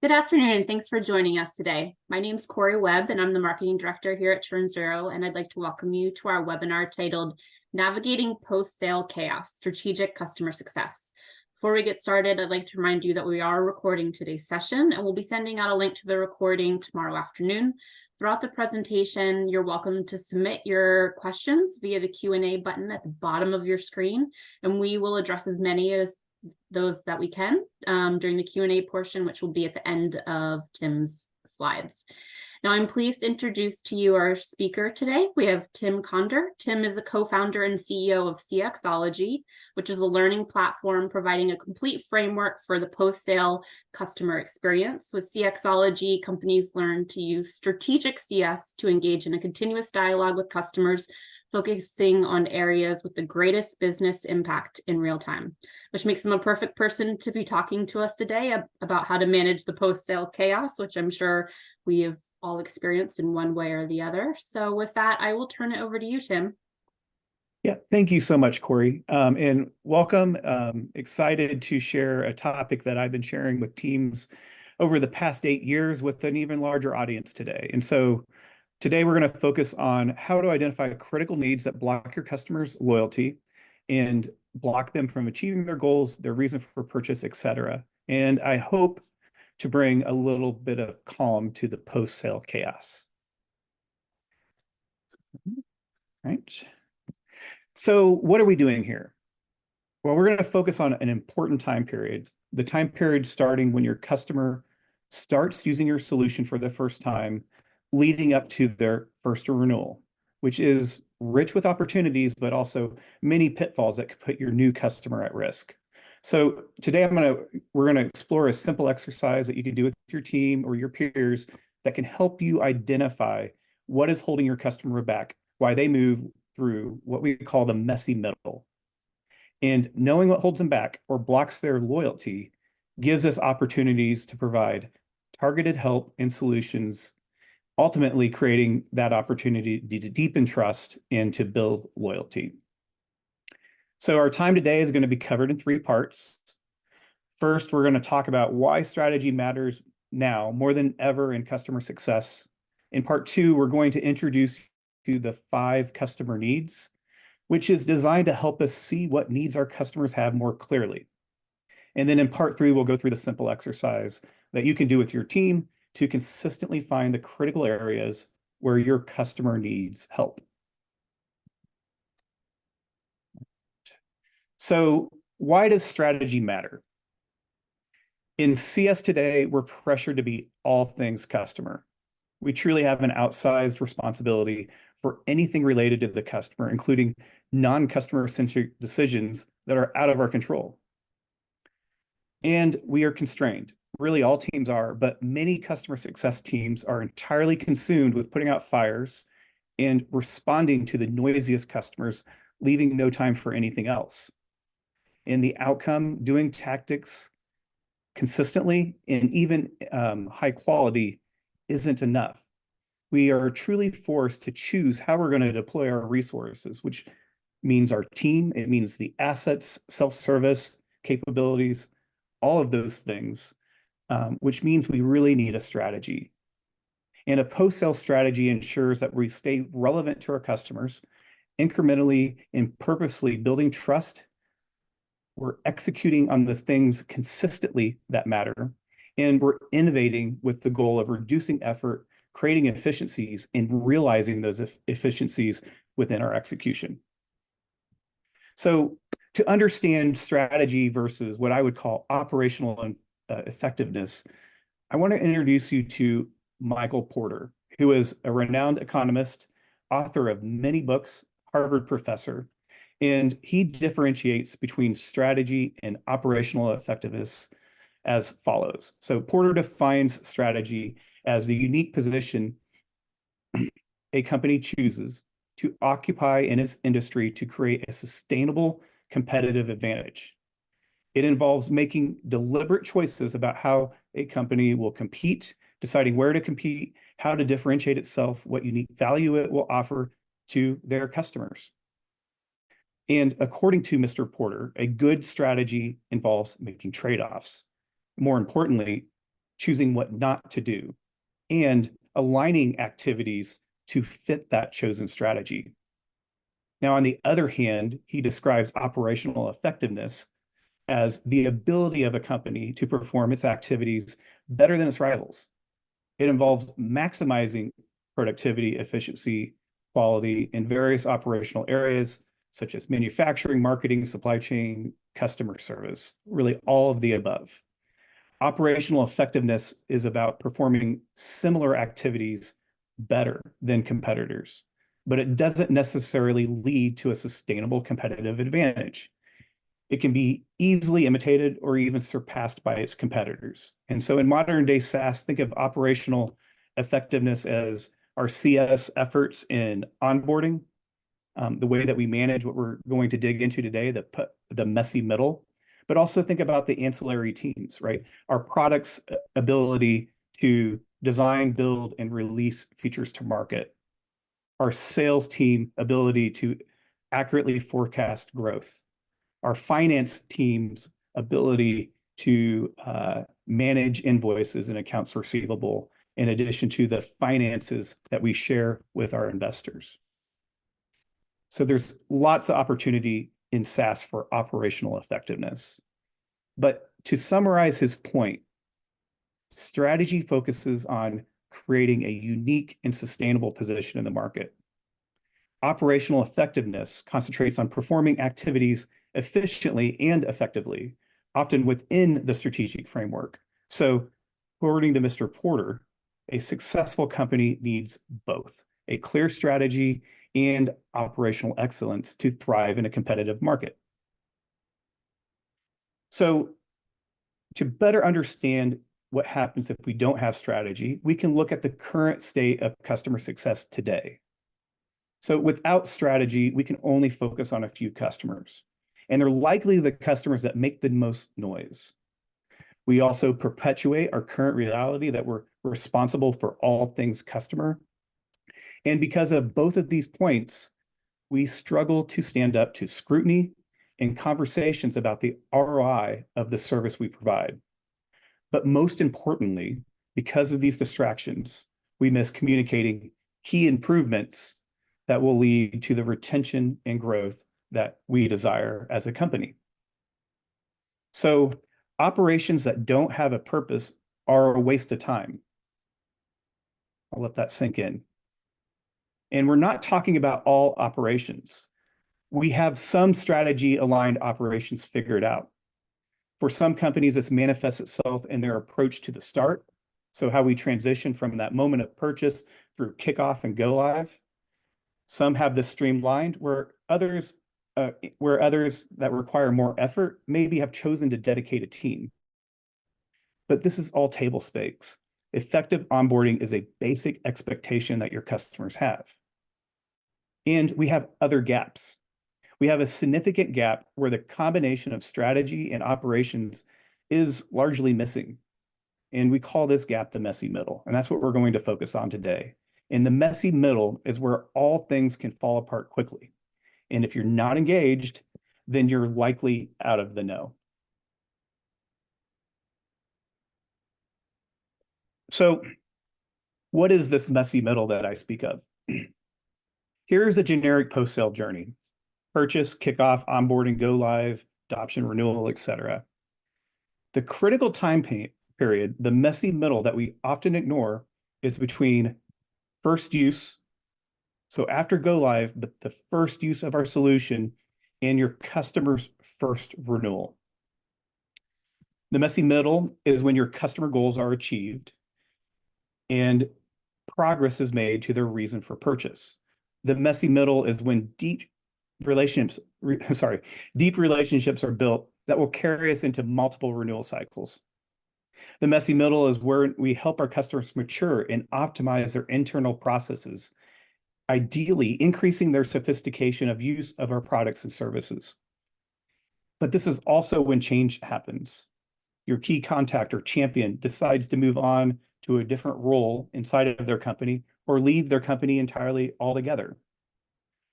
Good afternoon, and thanks for joining us today. My name is Corey Webb, and I'm the Marketing Director here at ChurnZero, and I'd like to welcome you to our webinar titled Navigating Post-Sale Chaos, Strategic Customer Success. Before we get started, I'd like to remind you that we are recording today's session, and we'll be sending out a link to the recording tomorrow afternoon. Throughout the presentation, you're welcome to submit your questions via the Q&A button at the bottom of your screen, and we will address as many as those that we can during the Q&A portion, which will be at the end of Tim's slides. Now, I'm pleased to introduce to you our speaker today. We have Tim Conder. Tim is a co-founder and CEO of CXology, which is a learning platform providing a complete framework for the post-sale customer experience. With CXology, companies learn to use strategic CS to engage in a continuous dialogue with customers, focusing on areas with the greatest business impact in real time, which makes him a perfect person to be talking to us today about how to manage the post-sale chaos, which I'm sure we have all experienced in one way or the other. So with that, I will turn it over to you, Tim. Yeah, thank you so much, Corey, and welcome. Excited to share a topic that I've been sharing with teams over the past 8 years with an even larger audience today. And so today, we're going to focus on how to identify critical needs that block your customers' loyalty and block them from achieving their goals, their reason for purchase, et cetera. And I hope to bring a little bit of calm to the post-sale chaos. Right. So what are we doing here? Well, we're going to focus on an important time period, the time period starting when your customer starts using your solution for the first time, leading up to their first renewal, which is rich with opportunities, but also many pitfalls that could put your new customer at risk. So today we're gonna explore a simple exercise that you can do with your team or your peers that can help you identify what is holding your customer back, why they move through what we call the messy middle. And knowing what holds them back or blocks their loyalty gives us opportunities to provide targeted help and solutions, ultimately creating that opportunity to deepen trust and to build loyalty. So our time today is going to be covered in 3 parts. First, we're going to talk about why strategy matters now more than ever in customer success. In part 2, we're going to introduce you to the 5 customer needs, which is designed to help us see what needs our customers have more clearly. And then in part 3, we'll go through the simple exercise that you can do with your team to consistently find the critical areas where your customer needs help. So why does strategy matter? In CS today, we're pressured to be all things customer. We truly have an outsized responsibility for anything related to the customer, including non-customer-centric decisions that are out of our control. And we are constrained. Really, all teams are, but many customer success teams are entirely consumed with putting out fires and responding to the noisiest customers, leaving no time for anything else. And the outcome, doing tactics consistently and even high quality isn't enough. We are truly forced to choose how we're going to deploy our resources, which means our team, it means the assets, self-service capabilities, all of those things. Which means we really need a strategy. And a post-sale strategy ensures that we stay relevant to our customers, incrementally and purposely building trust. We're executing on the things consistently that matter, and we're innovating with the goal of reducing effort, creating efficiencies, and realizing those efficiencies within our execution. So to understand strategy versus what I would call operational and effectiveness, I want to introduce you to Michael Porter, who is a renowned economist, author of many books, Harvard professor, and he differentiates between strategy and operational effectiveness as follows. So Porter defines strategy as the unique position a company chooses to occupy in its industry to create a sustainable competitive advantage. It involves making deliberate choices about how a company will compete, deciding where to compete, how to differentiate itself, what unique value it will offer to their customers. And according to Mr. Porter, a good strategy involves making trade-offs. More importantly, choosing what not to do, and aligning activities to fit that chosen strategy. Now, on the other hand, he describes operational effectiveness as the ability of a company to perform its activities better than its rivals. It involves maximizing productivity, efficiency, quality in various operational areas, such as manufacturing, marketing, supply chain, customer service, really all of the above. Operational effectiveness is about performing similar activities better than competitors, but it doesn't necessarily lead to a sustainable competitive advantage. It can be easily imitated or even surpassed by its competitors. And so in modern day SaaS, think of operational effectiveness as our CS efforts in onboarding, the way that we manage what we're going to dig into today, the messy middle, but also think about the ancillary teams, right? Our product's ability to design, build, and release features to market. Our sales team ability to accurately forecast growth. Our finance team's ability to manage invoices and accounts receivable, in addition to the finances that we share with our investors. So there's lots of opportunity in SaaS for operational effectiveness. But to summarize his point, strategy focuses on creating a unique and sustainable position in the market. Operational effectiveness concentrates on performing activities efficiently and effectively, often within the strategic framework. So, according to Mr. Porter, a successful company needs both a clear strategy and operational excellence to thrive in a competitive market. So, to better understand what happens if we don't have strategy, we can look at the current state of customer success today. So without strategy, we can only focus on a few customers, and they're likely the customers that make the most noise. We also perpetuate our current reality that we're responsible for all things customer. And because of both of these points, we struggle to stand up to scrutiny and conversations about the ROI of the service we provide. But most importantly, because of these distractions, we miss communicating key improvements that will lead to the retention and growth that we desire as a company. So operations that don't have a purpose are a waste of time. I'll let that sink in. And we're not talking about all operations. We have some strategy-aligned operations figured out. For some companies, this manifests itself in their approach to the start. So how we transition from that moment of purchase through kickoff and go live. Some have this streamlined where others that require more effort maybe have chosen to dedicate a team. But this is all table stakes. Effective onboarding is a basic expectation that your customers have. And we have other gaps. We have a significant gap where the combination of strategy and operations is largely missing. And we call this gap the messy middle. And that's what we're going to focus on today. And the messy middle is where all things can fall apart quickly. And if you're not engaged, then you're likely out of the know. So what is this messy middle that I speak of? Here's a generic post-sale journey: purchase, kickoff, onboarding, go live, adoption, renewal, etc. The critical time period, the messy middle that we often ignore, is between first use, so after go live, but the first use of our solution, and your customer's first renewal. The messy middle is when your customer goals are achieved and progress is made to their reason for purchase. The messy middle is when deep relationships are built that will carry us into multiple renewal cycles. The messy middle is where we help our customers mature and optimize their internal processes, ideally increasing their sophistication of use of our products and services. But this is also when change happens. Your key contact or champion decides to move on to a different role inside of their company or leave their company entirely altogether.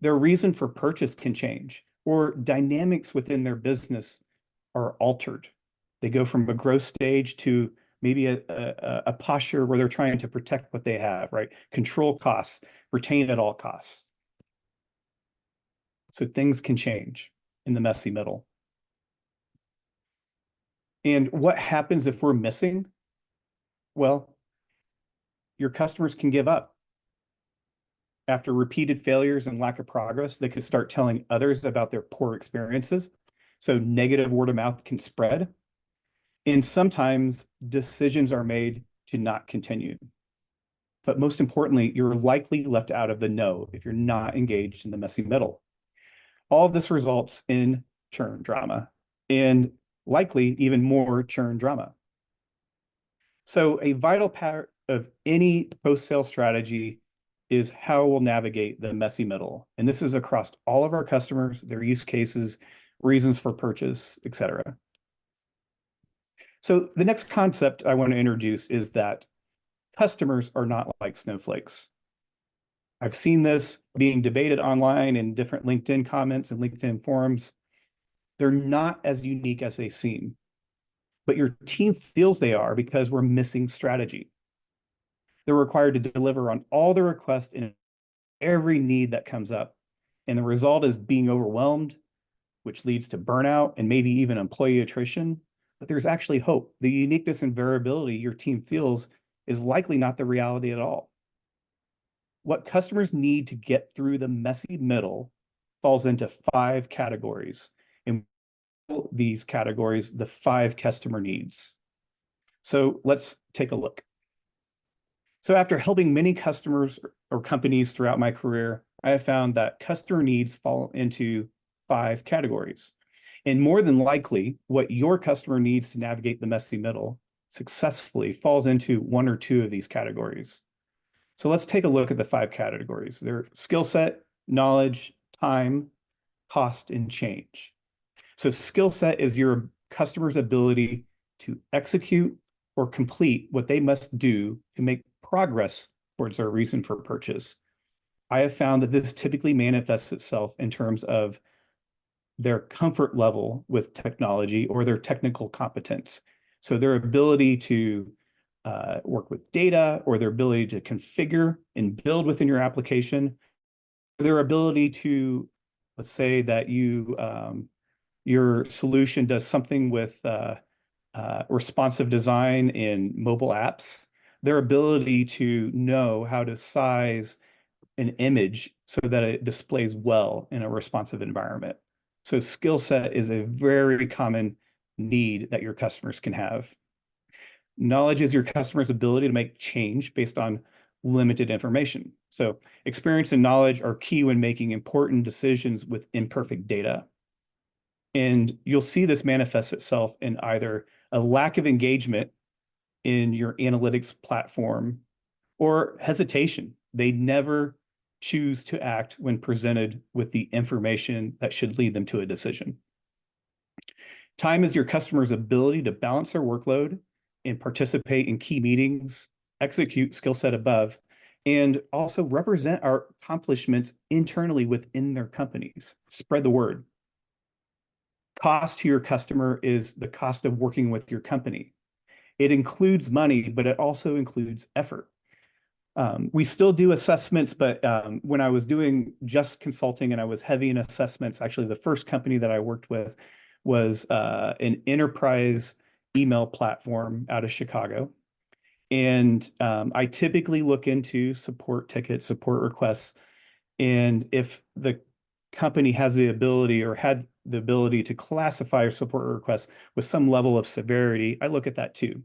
Their reason for purchase can change, or dynamics within their business are altered. They go from a growth stage to maybe a posture where they're trying to protect what they have, right? Control costs, retain at all costs. So things can change in the messy middle. And what happens if we're missing? Well, your customers can give up. After repeated failures and lack of progress, they could start telling others about their poor experiences. So negative word of mouth can spread. And sometimes decisions are made to not continue. But most importantly, you're likely left out of the know if you're not engaged in the messy middle. All of this results in churn drama and likely even more churn drama. So a vital part of any post-sale strategy is how we'll navigate the messy middle. And this is across all of our customers, their use cases, reasons for purchase, et cetera. So the next concept I want to introduce is that customers are not like snowflakes. I've seen this being debated online in different LinkedIn comments and LinkedIn forums. They're not as unique as they seem, but your team feels they are because we're missing strategy. They're required to deliver on all the requests and every need that comes up. And the result is being overwhelmed, which leads to burnout and maybe even employee attrition. But there's actually hope. The uniqueness and variability your team feels is likely not the reality at all. What customers need to get through the messy middle falls into 5 categories. And these categories, the 5 customer needs. So let's take a look. So after helping many customers or companies throughout my career, I have found that customer needs fall into 5 categories. And more than likely, what your customer needs to navigate the messy middle successfully falls into 1 or 2 of these categories. So let's take a look at the 5 categories. They're skill set, knowledge, time, cost, and change. So skill set is your customer's ability to execute or complete what they must do to make progress towards their reason for purchase. I have found that this typically manifests itself in terms of their comfort level with technology or their technical competence. So their ability to work with data, or their ability to configure and build within your application, their ability to, let's say that your solution does something with responsive design in mobile apps, their ability to know how to size an image so that it displays well in a responsive environment. So skill set is a very common need that your customers can have. Knowledge is your customer's ability to make change based on limited information. So experience and knowledge are key when making important decisions with imperfect data. And you'll see this manifest itself in either a lack of engagement in your analytics platform or hesitation. They never choose to act when presented with the information that should lead them to a decision. Time is your customer's ability to balance their workload and participate in key meetings, execute skill set above, and also represent our accomplishments internally within their companies. Spread the word. Cost to your customer is the cost of working with your company. It includes money, but it also includes effort. We still do assessments, but when I was doing just consulting and I was heavy in assessments, actually the first company that I worked with was an enterprise email platform out of Chicago. And I typically look into support tickets, support requests. And if the company has the ability or had the ability to classify a support request with some level of severity, I look at that too.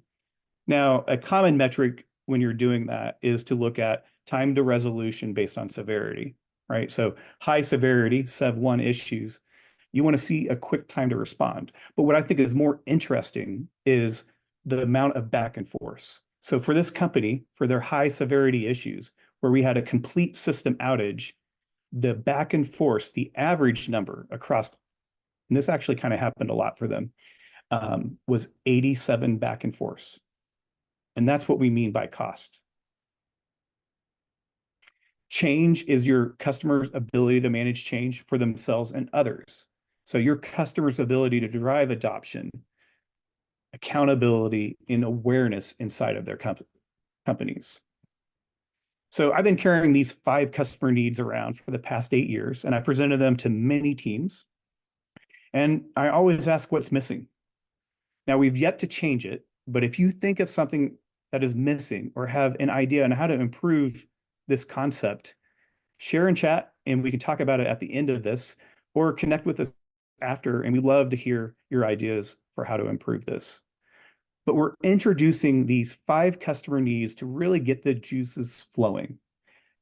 Now, a common metric when you're doing that is to look at time to resolution based on severity, right? So high severity, SEV1 issues, you want to see a quick time to respond. But what I think is more interesting is the amount of back and forth. So for this company, for their high severity issues, where we had a complete system outage, the back and forth, the average number across, and this actually kind of happened a lot for them, was 87 back and forth. And that's what we mean by cost. Change is your customer's ability to manage change for themselves and others. So your customer's ability to drive adoption, accountability, and awareness inside of their companies. So I've been carrying these 5 customer needs around for the past 8 years, and I presented them to many teams. And I always ask what's missing. Now, we've yet to change it, but if you think of something that is missing or have an idea on how to improve this concept, share in chat and we can talk about it at the end of this, or connect with us after, and we love to hear your ideas for how to improve this. But we're introducing these 5 customer needs to really get the juices flowing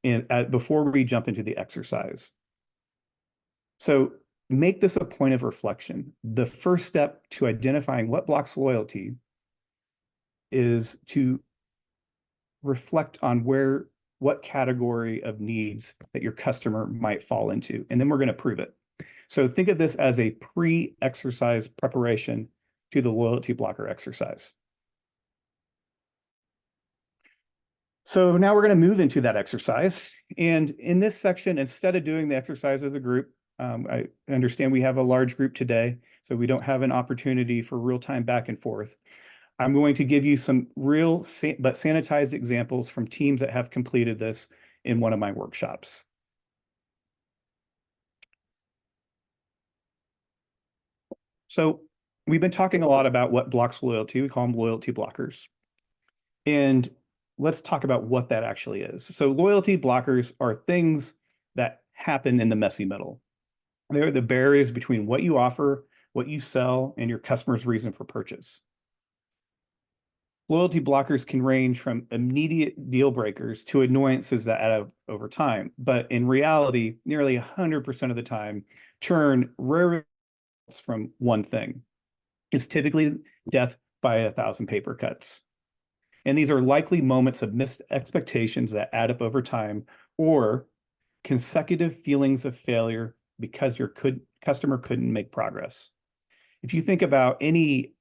and before we jump into the exercise. So make this a point of reflection. The first step to identifying what blocks loyalty is to reflect on what category of needs that your customer might fall into, and then we're going to prove it. So think of this as a pre-exercise preparation to the loyalty blocker exercise. So now we're going to move into that exercise. And in this section, instead of doing the exercise as a group, I understand we have a large group today, so we don't have an opportunity for real-time back and forth. I'm going to give you some real but sanitized examples from teams that have completed this in one of my workshops. So we've been talking a lot about what blocks loyalty. We call them loyalty blockers. And let's talk about what that actually is. So loyalty blockers are things that happen in the messy middle. They're the barriers between what you offer, what you sell, and your customer's reason for purchase. Loyalty blockers can range from immediate deal breakers to annoyances that add up over time. But in reality, nearly 100% of the time, churn rarely results from one thing. It's typically death by 1,000 paper cuts. And these are likely moments of missed expectations that add up over time, or consecutive feelings of failure because your customer couldn't make progress. If you think about any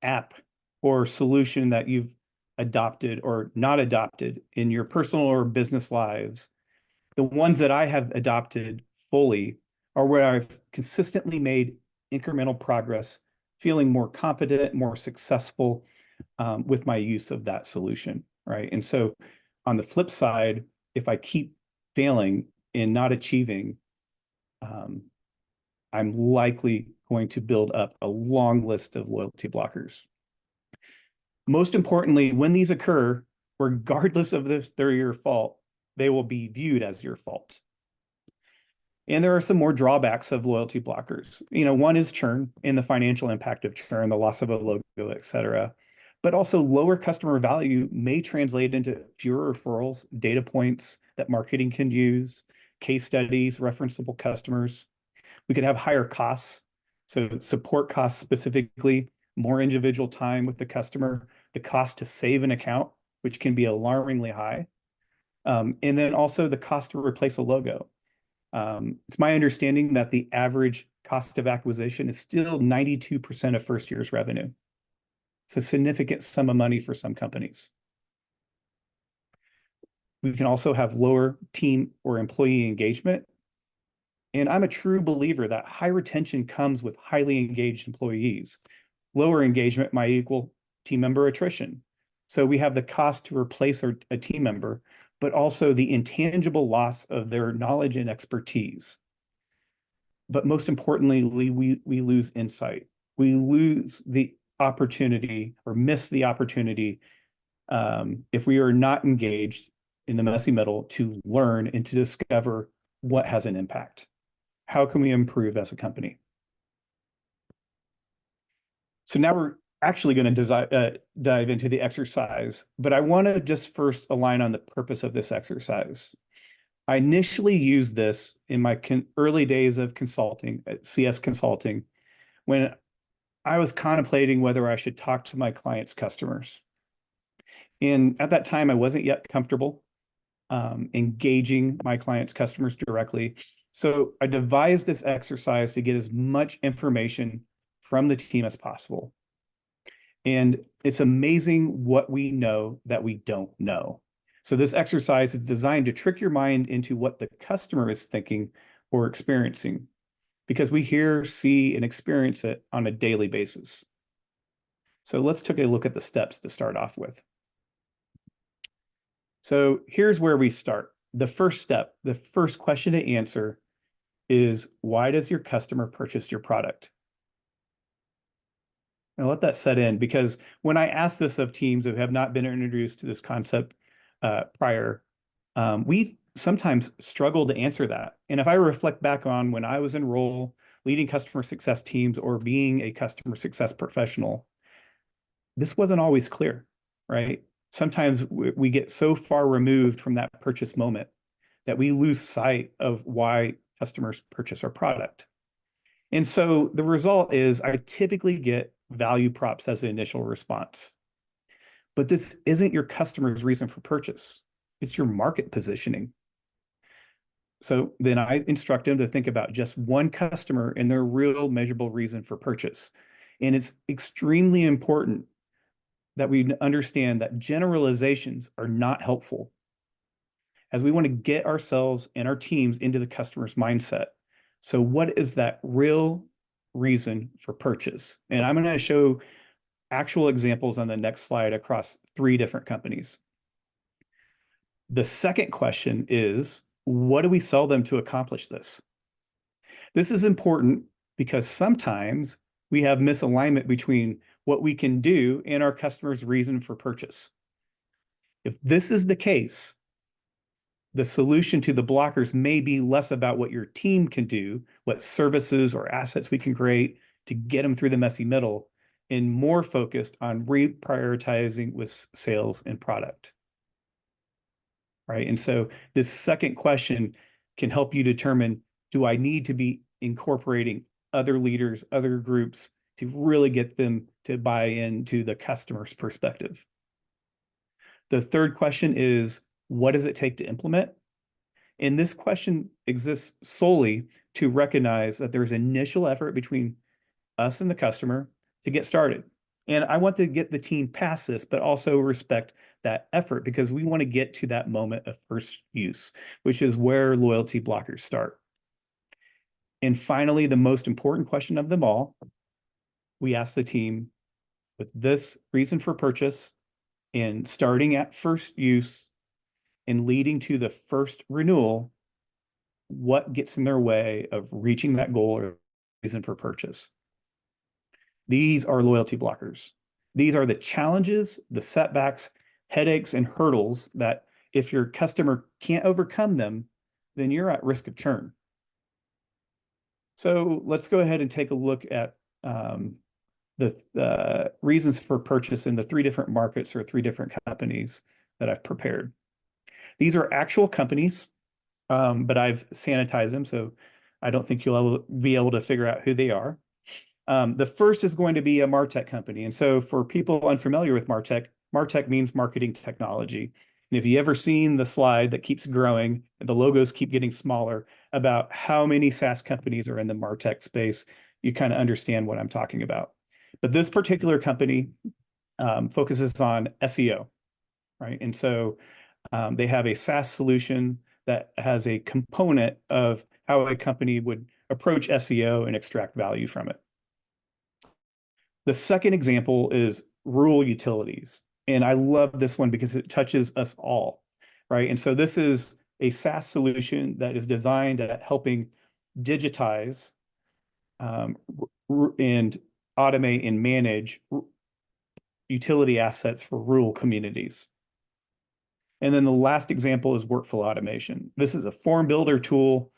app or solution that you've adopted or not adopted in your personal or business lives, the ones that I have adopted fully are where I've consistently made incremental progress, feeling more competent, more successful with my use of that solution, right? And so on the flip side, if I keep failing and not achieving, I'm likely going to build up a long list of loyalty blockers. Most importantly, when these occur, regardless of if they're your fault, they will be viewed as your fault. And there are some more drawbacks of loyalty blockers. One is churn and the financial impact of churn, the loss of a logo, et cetera. But also lower customer value may translate into fewer referrals, data points that marketing can use, case studies, referenceable customers. We could have higher costs. So support costs specifically, more individual time with the customer, the cost to save an account, which can be alarmingly high. And then also the cost to replace a logo. It's my understanding that the average cost of acquisition is still 92% of first year's revenue. It's a significant sum of money for some companies. We can also have lower team or employee engagement. And I'm a true believer that high retention comes with highly engaged employees. Lower engagement might equal team member attrition. So we have the cost to replace a team member, but also the intangible loss of their knowledge and expertise. But most importantly, we lose insight. We lose the opportunity or miss the opportunity if we are not engaged in the messy middle to learn and to discover what has an impact. How can we improve as a company? So now we're actually going to dive into the exercise, but I want to just first align on the purpose of this exercise. I initially used this in my early days of consulting at CS Consulting when I was contemplating whether I should talk to my clients' customers. And at that time, I wasn't yet comfortable engaging my clients' customers directly. So I devised this exercise to get as much information from the team as possible. And it's amazing what we know that we don't know. So this exercise is designed to trick your mind into what the customer is thinking or experiencing, because we hear, see, and experience it on a daily basis. So let's take a look at the steps to start off with. So here's where we start. The first step, the first question to answer is, why does your customer purchase your product? And let that set in, because when I ask this of teams who have not been introduced to this concept prior, we sometimes struggle to answer that. And if I reflect back on when I was in role leading customer success teams or being a customer success professional, this wasn't always clear, right? Sometimes we get so far removed from that purchase moment that we lose sight of why customers purchase our product. And so the result is I typically get value props as the initial response. But this isn't your customer's reason for purchase. It's your market positioning. So then I instruct them to think about just one customer and their real measurable reason for purchase. And it's extremely important that we understand that generalizations are not helpful, as we want to get ourselves and our teams into the customer's mindset. So what is that real reason for purchase? And I'm going to show actual examples on the next slide across 3 different companies. The second question is, what do we sell them to accomplish this? This is important because sometimes we have misalignment between what we can do and our customer's reason for purchase. If this is the case, the solution to the blockers may be less about what your team can do, what services or assets we can create to get them through the messy middle, and more focused on reprioritizing with sales and product. Right. And so this second question can help you determine, do I need to be incorporating other leaders, other groups to really get them to buy into the customer's perspective? The third question is, what does it take to implement? And this question exists solely to recognize that there's initial effort between us and the customer to get started. And I want to get the team past this, but also respect that effort, because we want to get to that moment of first use, which is where loyalty blockers start. And finally, the most important question of them all, we ask the team, with this reason for purchase and starting at first use and leading to the first renewal, what gets in their way of reaching that goal or reason for purchase? These are loyalty blockers. These are the challenges, the setbacks, headaches, and hurdles that if your customer can't overcome them, then you're at risk of churn. So let's go ahead and take a look at the reasons for purchase in the 3 different markets or 3 different companies that I've prepared. These are actual companies, but I've sanitized them, so I don't think you'll be able to figure out who they are. The first is going to be a MarTech company. And so for people unfamiliar with MarTech means marketing technology. And if you ever seen the slide that keeps growing, the logos keep getting smaller, about how many SaaS companies are in the MarTech space, you kind of understand what I'm talking about. But this particular company focuses on SEO, right? And so they have a SaaS solution that has a component of how a company would approach SEO and extract value from it. The second example is rural utilities. And I love this one because it touches us all, right? And so this is a SaaS solution that is designed at helping digitize and automate and manage utility assets for rural communities. And then the last example is workflow automation. This is a form builder tool,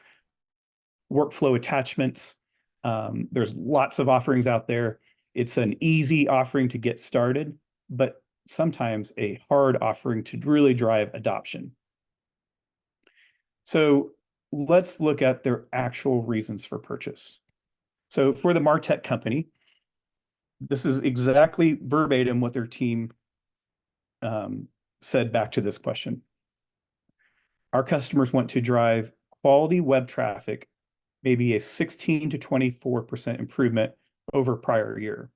workflow attachments. There's lots of offerings out there. It's an easy offering to get started, but sometimes a hard offering to really drive adoption. So let's look at their actual reasons for purchase. So for the MarTech company, this is exactly verbatim what their team said back to this question. Our customers want to drive quality web traffic, maybe a 16 to 24% improvement over prior year.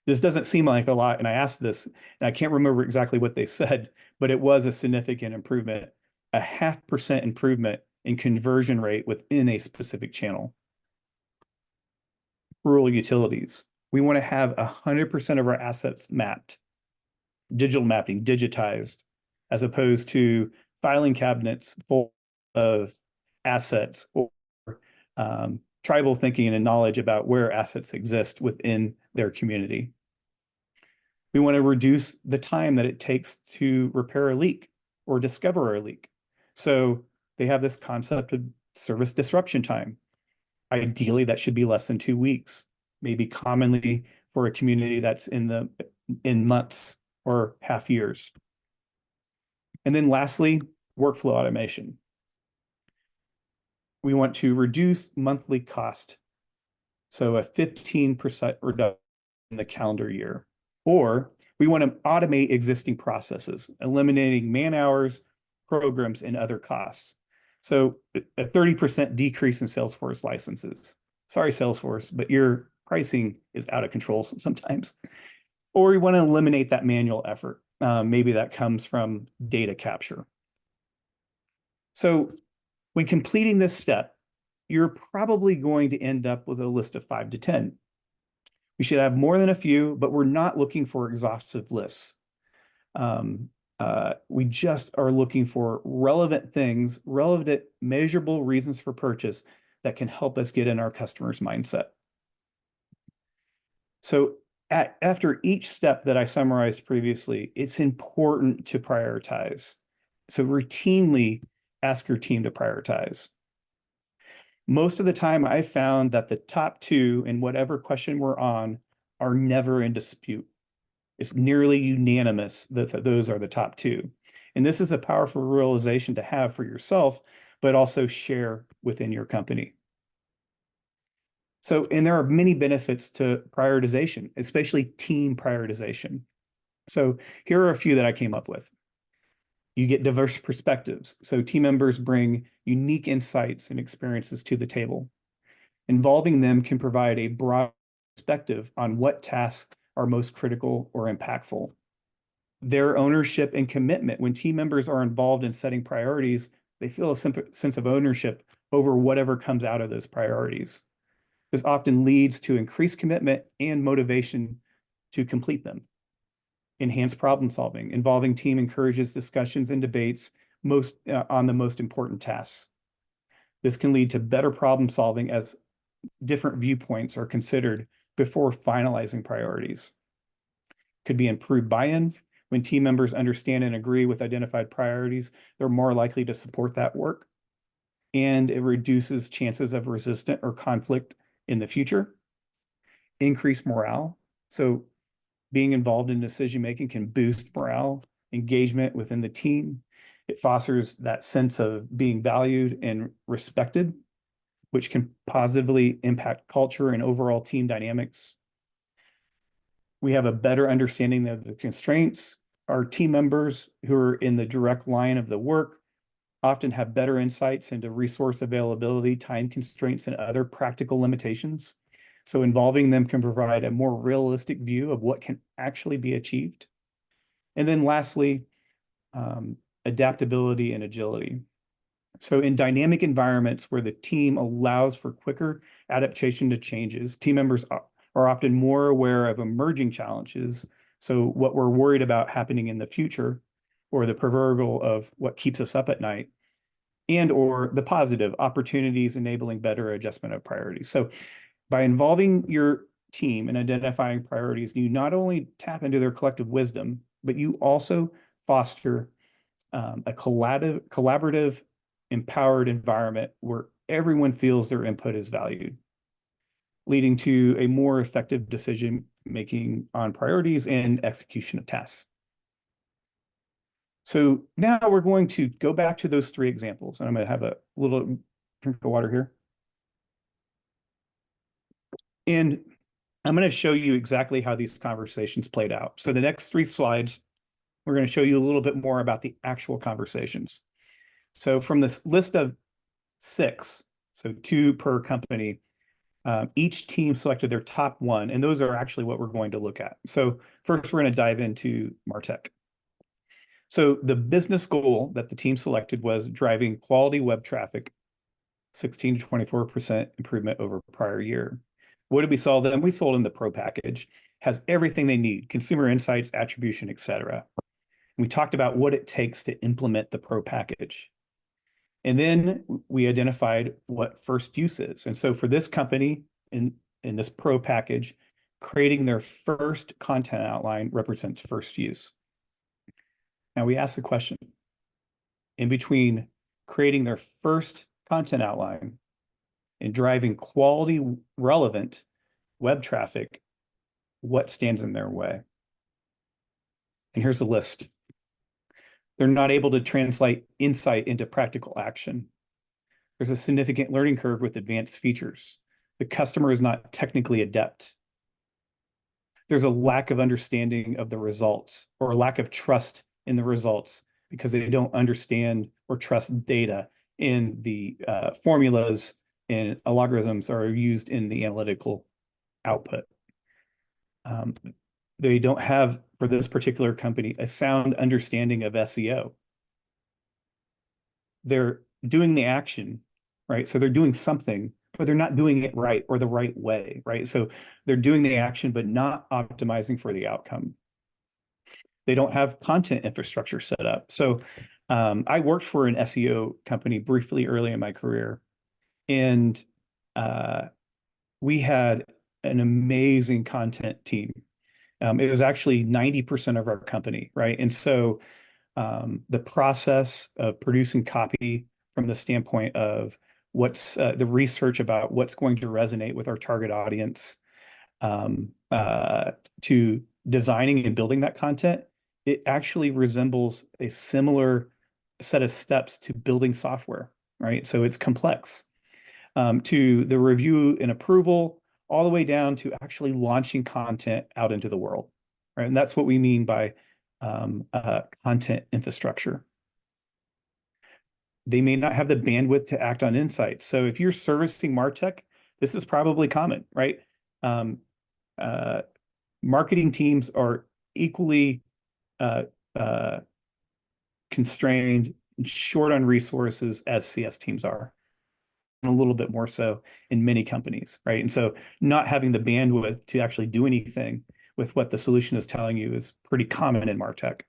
This doesn't seem like a lot, and I asked this, and I can't remember exactly what they said, but it was a significant improvement, a 0.5% improvement in conversion rate within a specific channel. Rural utilities. We want to have 100% of our assets mapped, digital mapping, digitized, as opposed to filing cabinets full of assets or tribal thinking and knowledge about where assets exist within their community. We want to reduce the time that it takes to repair a leak or discover a leak. So they have this concept of service disruption time. Ideally, that should be less than 2 weeks, maybe commonly for a community that's in months or half years. And then lastly, workflow automation. We want to reduce monthly cost. So a 15% reduction in the calendar year. Or we want to automate existing processes, eliminating man hours, programs, and other costs. So a 30% decrease in Salesforce licenses. Sorry, Salesforce, but your pricing is out of control sometimes. Or we want to eliminate that manual effort. Maybe that comes from data capture. So when completing this step, you're probably going to end up with a list of 5 to 10. We should have more than a few, but we're not looking for exhaustive lists. We just are looking for relevant things, relevant, measurable reasons for purchase that can help us get in our customer's mindset. So after each step that I summarized previously, it's important to prioritize. So routinely ask your team to prioritize. Most of the time, I found that the top 2 in whatever question we're on are never in dispute. It's nearly unanimous that those are the top 2. And this is a powerful realization to have for yourself, but also share within your company. So, and there are many benefits to prioritization, especially team prioritization. So here are a few that I came up with. You get diverse perspectives. So team members bring unique insights and experiences to the table. Involving them can provide a broad perspective on what tasks are most critical or impactful. Their ownership and commitment. When team members are involved in setting priorities, they feel a sense of ownership over whatever comes out of those priorities. This often leads to increased commitment and motivation to complete them. Enhanced problem solving. Involving team encourages discussions and debates on the most important tasks. This can lead to better problem solving as different viewpoints are considered before finalizing priorities. Could be improved buy-in. When team members understand and agree with identified priorities, they're more likely to support that work. And it reduces chances of resistance or conflict in the future. Increase morale. So being involved in decision-making can boost morale, engagement within the team. It fosters that sense of being valued and respected, which can positively impact culture and overall team dynamics. We have a better understanding of the constraints. Our team members who are in the direct line of the work often have better insights into resource availability, time constraints, and other practical limitations. So involving them can provide a more realistic view of what can actually be achieved. And then lastly, adaptability and agility. So in dynamic environments where the team allows for quicker adaptation to changes, team members are often more aware of emerging challenges. So what we're worried about happening in the future, or the proverbial of what keeps us up at night, and or the positive opportunities enabling better adjustment of priorities. So by involving your team and identifying priorities, you not only tap into their collective wisdom, but you also foster a collaborative, empowered environment where everyone feels their input is valued, leading to a more effective decision-making on priorities and execution of tasks. So now we're going to go back to those 3 examples, and I'm going to have a little drink of water here. And I'm going to show you exactly how these conversations played out. So the next 3 slides, we're going to show you a little bit more about the actual conversations. So from this list of 6, so 2 per company, each team selected their top 1, and those are actually what we're going to look at. So first, we're going to dive into MarTech. So the business goal that the team selected was driving quality web traffic, 16 to 24% improvement over prior year. What did we sell them? We sold them the Pro package. Has everything they need: consumer insights, attribution, etc. We talked about what it takes to implement the Pro package. And then we identified what first use is. And so for this company in this Pro package, creating their first content outline represents first use. Now we ask the question, in between creating their first content outline and driving quality, relevant web traffic, what stands in their way? And here's the list. They're not able to translate insight into practical action. There's a significant learning curve with advanced features. The customer is not technically adept. There's a lack of understanding of the results, or a lack of trust in the results, because they don't understand or trust data in the formulas and algorithms are used in the analytical output. They don't have, for this particular company, a sound understanding of SEO. They're doing the action, right? So they're doing something, but they're not doing it right or the right way, right? So they're doing the action, but not optimizing for the outcome. They don't have content infrastructure set up. So I worked for an SEO company briefly early in my career, and we had an amazing content team. It was actually 90% of our company, right? And so the process of producing copy from the standpoint of what's the research about what's going to resonate with our target audience, to designing and building that content, it actually resembles a similar set of steps to building software, right? So it's complex, to the review and approval, all the way down to actually launching content out into the world, right? And that's what we mean by content infrastructure. They may not have the bandwidth to act on insights. So if you're servicing MarTech, this is probably common, right? Marketing teams are equally constrained and short on resources as CS teams are, and a little bit more so in many companies, right? And so not having the bandwidth to actually do anything with what the solution is telling you is pretty common in MarTech.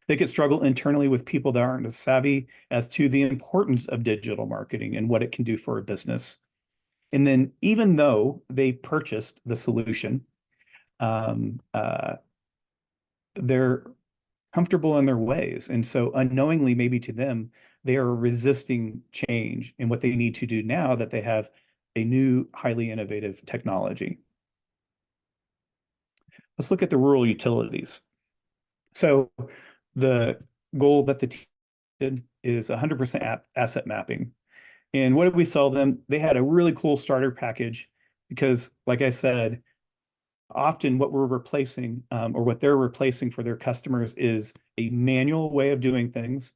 They could struggle internally with people that aren't as savvy as to the importance of digital marketing and what it can do for a business. And then even though they purchased the solution, they're comfortable in their ways. And so unknowingly, maybe to them, they are resisting change in what they need to do now that they have a new, highly innovative technology. Let's look at the rural utilities. So the goal that the team did is 100% asset mapping. And what did we sell them? They had a really cool starter package because, like I said, often what we're replacing, or what they're replacing for their customers, is a manual way of doing things,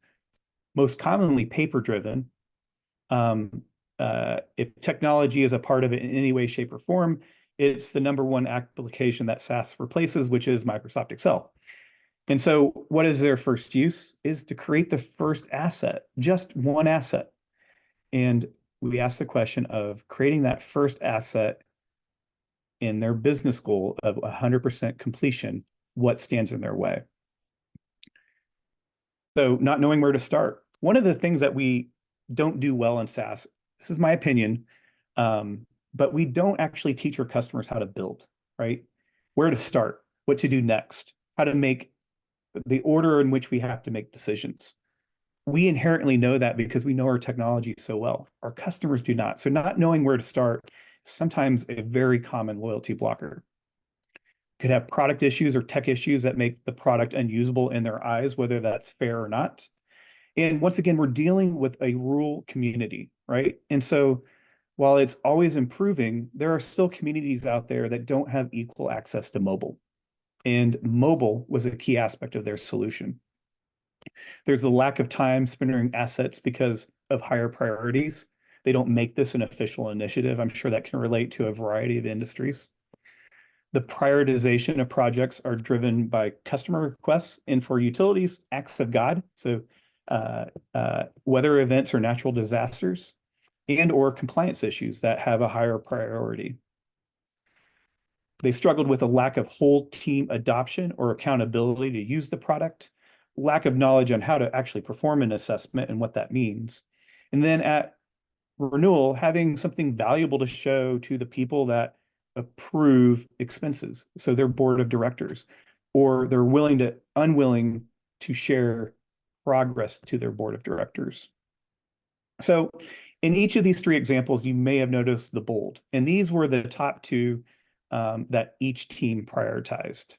most commonly paper-driven. If technology is a part of it in any way, shape, or form, it's the number one application that SaaS replaces, which is Microsoft Excel. And so what is their first use? Is to create the first asset, just one asset. And we ask the question of creating that first asset in their business goal of 100% completion, what stands in their way? So not knowing where to start. One of the things that we don't do well in SaaS, this is my opinion, but we don't actually teach our customers how to build, right? Where to start, what to do next, how to make the order in which we have to make decisions. We inherently know that because we know our technology so well. Our customers do not. So not knowing where to start is sometimes a very common loyalty blocker. Could have product issues or tech issues that make the product unusable in their eyes, whether that's fair or not. And once again, we're dealing with a rural community, right? And so while it's always improving, there are still communities out there that don't have equal access to mobile. And mobile was a key aspect of their solution. There's a lack of time spending assets because of higher priorities. They don't make this an official initiative. I'm sure that can relate to a variety of industries. The prioritization of projects are driven by customer requests, and for utilities, acts of God. So weather events or natural disasters, and or compliance issues that have a higher priority. They struggled with a lack of whole team adoption or accountability to use the product, lack of knowledge on how to actually perform an assessment and what that means. And then at renewal, having something valuable to show to the people that approve expenses. So their board of directors, or they're unwilling to share progress to their board of directors. So in each of these three examples, you may have noticed the bold, and these were the top two that each team prioritized.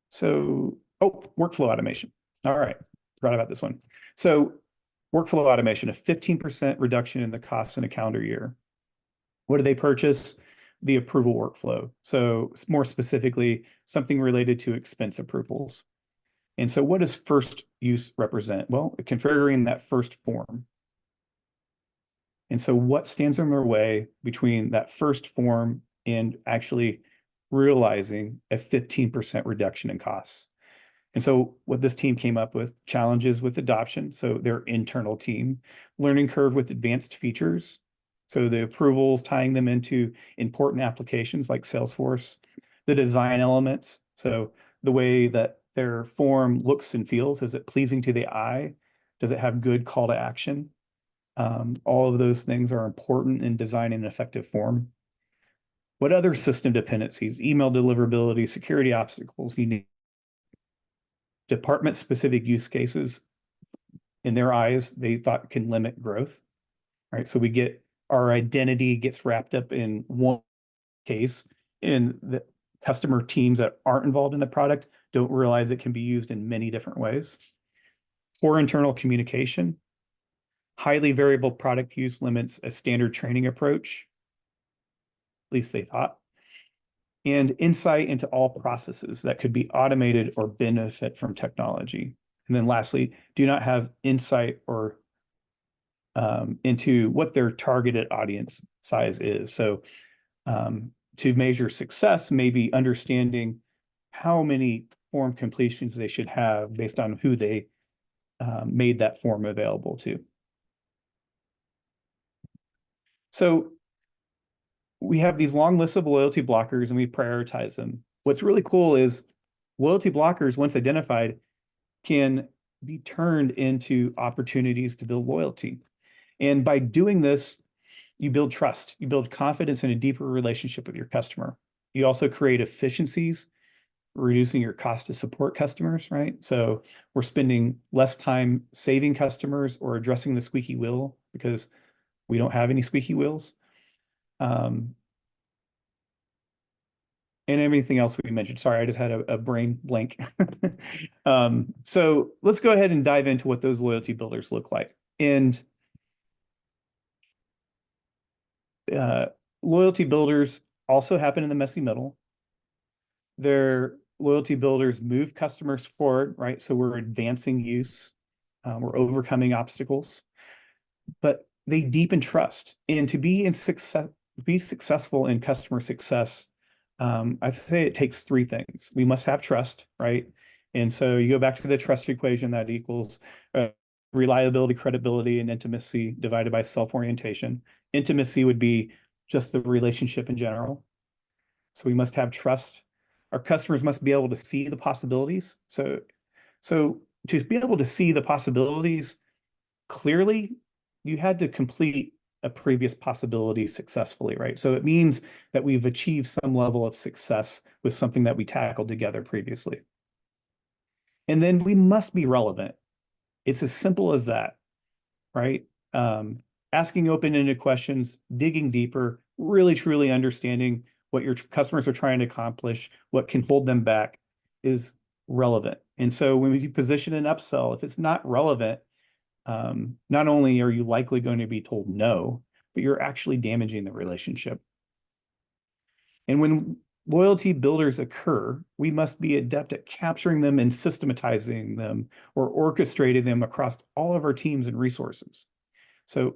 So, workflow automation. All right, forgot about this one. So workflow automation, a 15% reduction in the cost in a calendar year. What do they purchase? The approval workflow. So more specifically, something related to expense approvals. And so what does first use represent? Well, configuring that first form. And so what stands in their way between that first form and actually realizing a 15% reduction in costs? And so what this team came up with, challenges with adoption. So their internal team, learning curve with advanced features. So the approvals, tying them into important applications like Salesforce, the design elements. So the way that their form looks and feels, is it pleasing to the eye? Does it have good call to action? All of those things are important in designing an effective form. What other system dependencies, email deliverability, security obstacles you need? Department-specific use cases, in their eyes, they thought can limit growth, right? So we get our identity gets wrapped up in one case, and the customer teams that aren't involved in the product don't realize it can be used in many different ways. Poor internal communication, highly variable product use limits a standard training approach, at least they thought, and insight into all processes that could be automated or benefit from technology. And then lastly, do not have insight or into what their targeted audience size is. So to measure success, maybe understanding how many form completions they should have based on who they made that form available to. So we have these long lists of loyalty blockers and we prioritize them. What's really cool is loyalty blockers, once identified, can be turned into opportunities to build loyalty. And by doing this, you build trust, you build confidence and a deeper relationship with your customer. You also create efficiencies, reducing your cost to support customers, right? So we're spending less time saving customers or addressing the squeaky wheel because we don't have any squeaky wheels. And everything else we mentioned. Sorry, I just had a brain blank. So let's go ahead and dive into what those loyalty builders look like. And loyalty builders also happen in the messy middle. Their loyalty builders move customers forward, right? So we're advancing use, we're overcoming obstacles, but they deepen trust. And to be successful in customer success, I'd say it takes three things. We must have trust, right? And so you go back to the trust equation that equals reliability, credibility, and intimacy divided by self-orientation. Intimacy would be just the relationship in general. So we must have trust. Our customers must be able to see the possibilities. So to be able to see the possibilities clearly, you had to complete a previous possibility successfully, right? So it means that we've achieved some level of success with something that we tackled together previously. And then we must be relevant. It's as simple as that, right? Asking open-ended questions, digging deeper, really truly understanding what your customers are trying to accomplish, what can hold them back is relevant. And so when we position an upsell, if it's not relevant, not only are you likely going to be told no, but you're actually damaging the relationship. And when loyalty builders occur, we must be adept at capturing them and systematizing them or orchestrating them across all of our teams and resources. So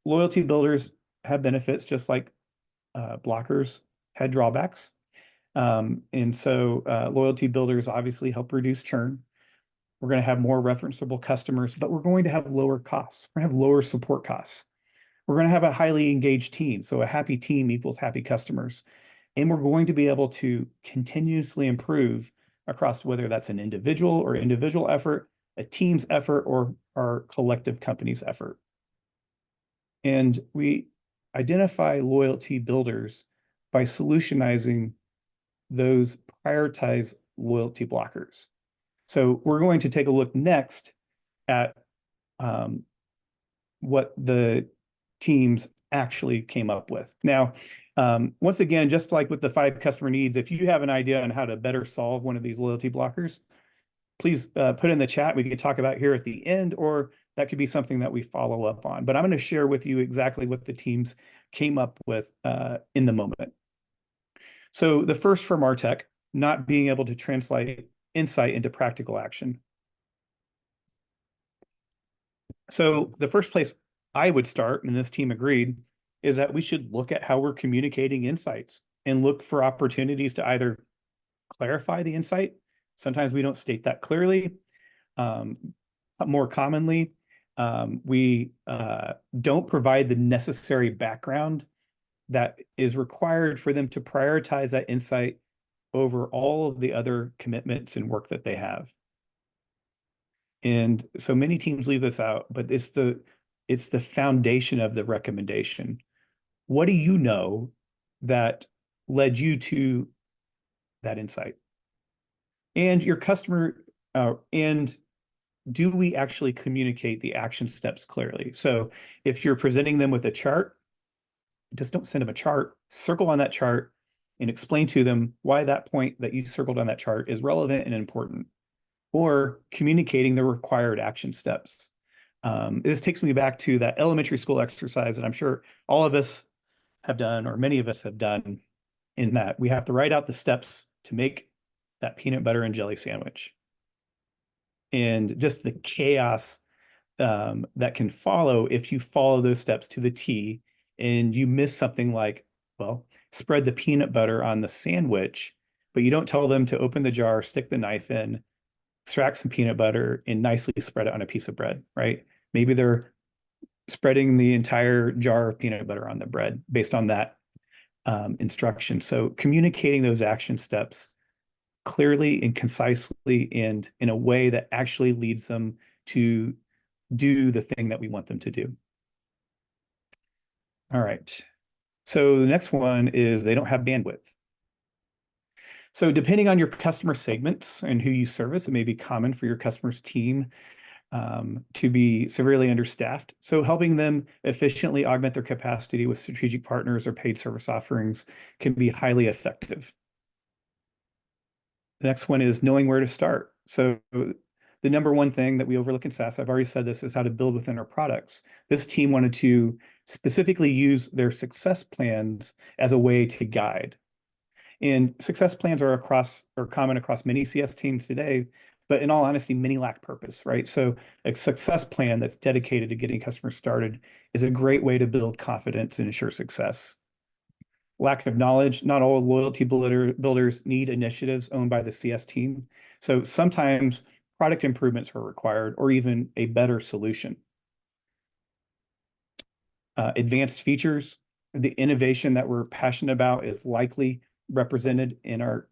loyalty builders have benefits just like blockers had drawbacks. And so loyalty builders obviously help reduce churn. We're going to have more referenceable customers, but we're going to have lower costs. We're going to have lower support costs. We're going to have a highly engaged team. So a happy team equals happy customers. And we're going to be able to continuously improve across whether that's an individual effort, a team's effort, or our collective company's effort. And we identify loyalty builders by solutionizing those prioritized loyalty blockers. So we're going to take a look next at what the teams actually came up with. Now, once again, just like with the 5 customer needs, if you have an idea on how to better solve one of these loyalty blockers, please put in the chat. We can talk about here at the end, or that could be something that we follow up on. But I'm going to share with you exactly what the teams came up with in the moment. So the first for MarTech, not being able to translate insight into practical action. So the first place I would start, and this team agreed, is that we should look at how we're communicating insights and look for opportunities to either clarify the insight. Sometimes we don't state that clearly. More commonly, we don't provide the necessary background that is required for them to prioritize that insight over all of the other commitments and work that they have. And so many teams leave this out, but it's the foundation of the recommendation. What do you know that led you to that insight? And your customer, and do we actually communicate the action steps clearly? So if you're presenting them with a chart, just don't send them a chart, circle on that chart and explain to them why that point that you circled on that chart is relevant and important, or communicating the required action steps. This takes me back to that elementary school exercise that I'm sure all of us have done, or many of us have done, in that we have to write out the steps to make that peanut butter and jelly sandwich. And just the chaos that can follow if you follow those steps to the T and you miss something like, well, spread the peanut butter on the sandwich, but you don't tell them to open the jar, stick the knife in, extract some peanut butter, and nicely spread it on a piece of bread, right? Maybe they're spreading the entire jar of peanut butter on the bread based on that instruction. So communicating those action steps clearly and concisely and in a way that actually leads them to do the thing that we want them to do. All right. So the next one is they don't have bandwidth. So depending on your customer segments and who you service, it may be common for your customer's team to be severely understaffed. So helping them efficiently augment their capacity with strategic partners or paid service offerings can be highly effective. The next one is knowing where to start. So the number one thing that we overlook in SaaS, I've already said this, is how to build within our products. This team wanted to specifically use their success plans as a way to guide. And success plans are common across many CS teams today, but in all honesty, many lack purpose, right? So a success plan that's dedicated to getting customers started is a great way to build confidence and ensure success. Lack of knowledge, not all loyalty builders need initiatives owned by the CS team. So sometimes product improvements are required or even a better solution. Advanced features, the innovation that we're passionate about is likely represented in our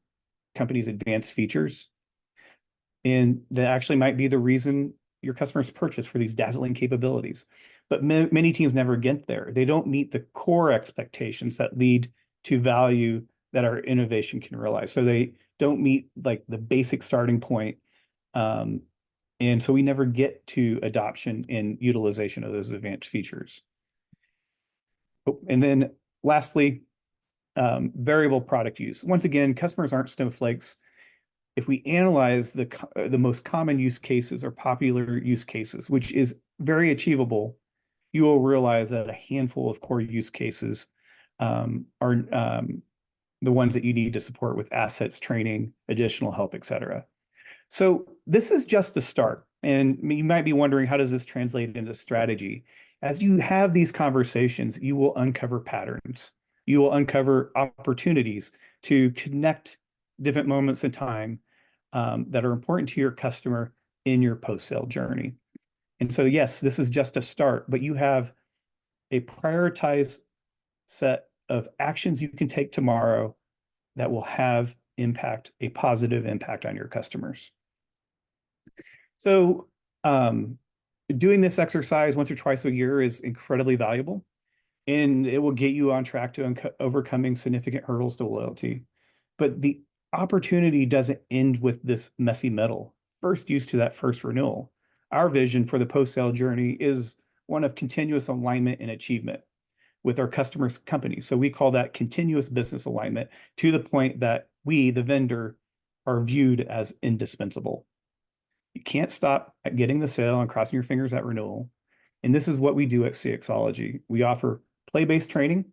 company's advanced features. And that actually might be the reason your customers purchase for these dazzling capabilities. But many teams never get there. They don't meet the core expectations that lead to value that our innovation can realize. So they don't meet like the basic starting point. And so we never get to adoption and utilization of those advanced features. Oh, and then lastly, variable product use. Once again, customers aren't snowflakes. If we analyze the most common use cases or popular use cases, which is very achievable, you will realize that a handful of core use cases are the ones that you need to support with assets, training, additional help, et cetera. So this is just the start. And you might be wondering, how does this translate into strategy? As you have these conversations, you will uncover patterns. You will uncover opportunities to connect different moments in time that are important to your customer in your post-sale journey. And so, yes, this is just a start, but you have a prioritized set of actions you can take tomorrow that will have a positive impact on your customers. So doing this exercise once or twice a year is incredibly valuable, and it will get you on track to overcoming significant hurdles to loyalty. But the opportunity doesn't end with this messy middle, first use to that first renewal. Our vision for the post-sale journey is one of continuous alignment and achievement with our customers' companies. So we call that continuous business alignment, to the point that we, the vendor, are viewed as indispensable. You can't stop at getting the sale and crossing your fingers at renewal. And this is what we do at CXology. We offer play-based training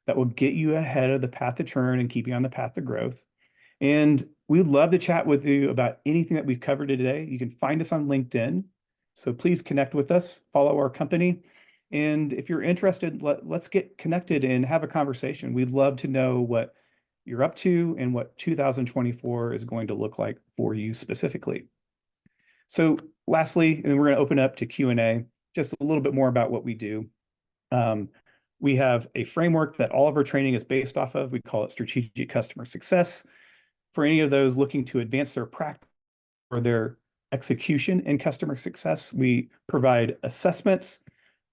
that will get you ahead of the path to churn and keep you on the path to growth. And we'd love to chat with you about anything that we've covered today. You can find us on LinkedIn. So please connect with us, follow our company. And if you're interested, let's get connected and have a conversation. We'd love to know what you're up to and what 2024 is going to look like for you specifically. So lastly, and we're going to open up to Q&A, just a little bit more about what we do. We have a framework that all of our training is based off of. We call it strategic customer success. For any of those looking to advance their practice or their execution in customer success, we provide assessments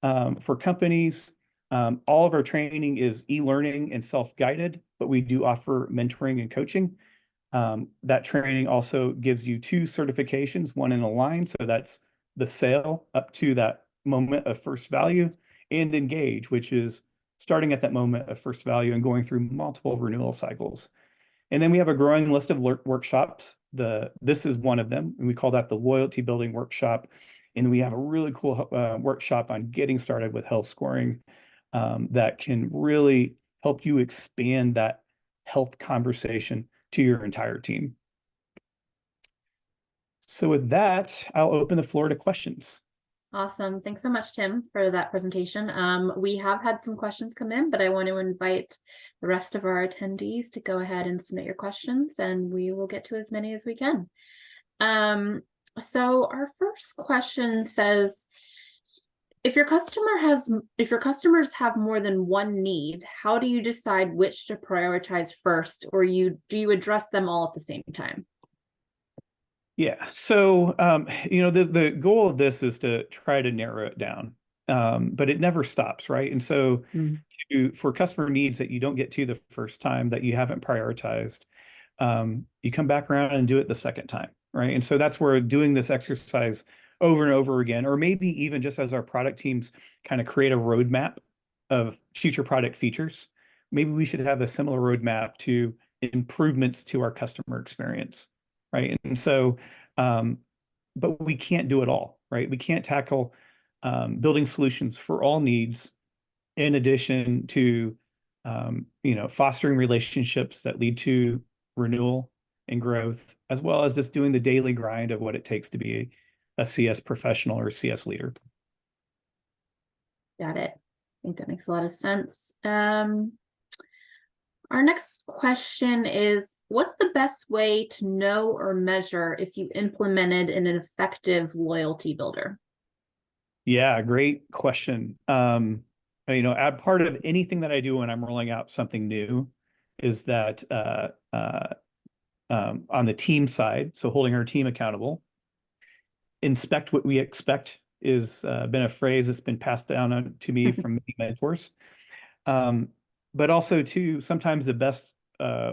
for companies. All of our training is e-learning and self-guided, but we do offer mentoring and coaching. That training also gives you 2 certifications, one in Align, so that's the sale up to that moment of first value, and Engage, which is starting at that moment of first value and going through multiple renewal cycles. And then we have a growing list of workshops. This is one of them, and we call that the Loyalty Building Workshop. And we have a really cool workshop on getting started with health scoring that can really help you expand that health conversation to your entire team. So with that, I'll open the floor to questions. Awesome. Thanks so much, Tim, for that presentation. We have had some questions come in, but I want to invite the rest of our attendees to go ahead and submit your questions, and we will get to as many as we can. So our first question says, if your customers have more than one need, how do you decide which to prioritize first, or do you address them all at the same time? Yeah, so the goal of this is to try to narrow it down, but it never stops, right? And so for customer needs that you don't get to the first time, that you haven't prioritized, you come back around and do it the second time, right? And so that's where doing this exercise over and over again, or maybe even just as our product teams kind of create a roadmap of future product features, maybe we should have a similar roadmap to improvements to our customer experience, right? And so, but we can't do it all, right? We can't tackle building solutions for all needs, in addition to fostering relationships that lead to renewal and growth, as well as just doing the daily grind of what it takes to be a CS professional or a CS leader. Got it. I think that makes a lot of sense. Our next question is, what's the best way to know or measure if you implemented an effective loyalty builder? Yeah, great question. Part of anything that I do when I'm rolling out something new is that on the team side, so holding our team accountable, inspect what we expect is been a phrase that's been passed down to me from many mentors. But also, too, sometimes the best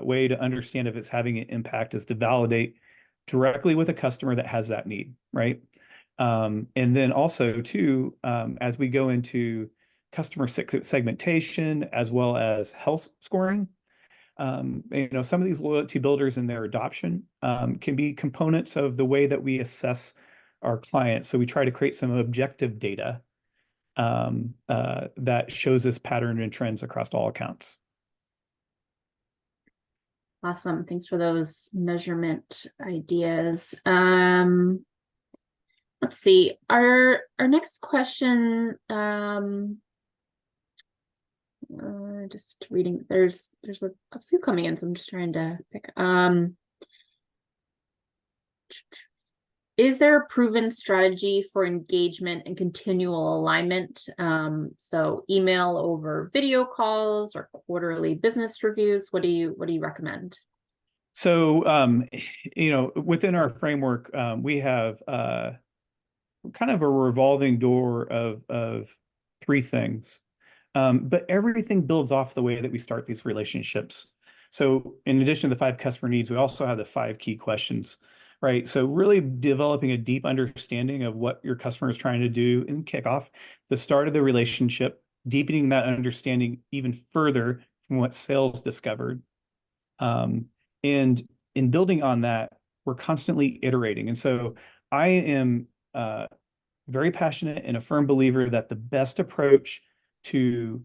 way to understand if it's having an impact is to validate directly with a customer that has that need, right? And then also, too, as we go into customer segmentation as well as health scoring, some of these loyalty builders and their adoption can be components of the way that we assess our clients. So we try to create some objective data that shows us pattern and trends across all accounts. Awesome. Thanks for those measurement ideas. Let's see. Our next question, just reading, there's a few coming in, so I'm just trying to pick. Is there a proven strategy for engagement and continual alignment? So email over video calls or quarterly business reviews. What do you recommend? So, within our framework, we have kind of a revolving door of three things. But everything builds off the way that we start these relationships. So in addition to the 5 customer needs, we also have the 5 key questions, right? So really developing a deep understanding of what your customer is trying to do in kickoff, the start of the relationship, deepening that understanding even further from what sales discovered. And in building on that, we're constantly iterating. And so I am very passionate and a firm believer that the best approach to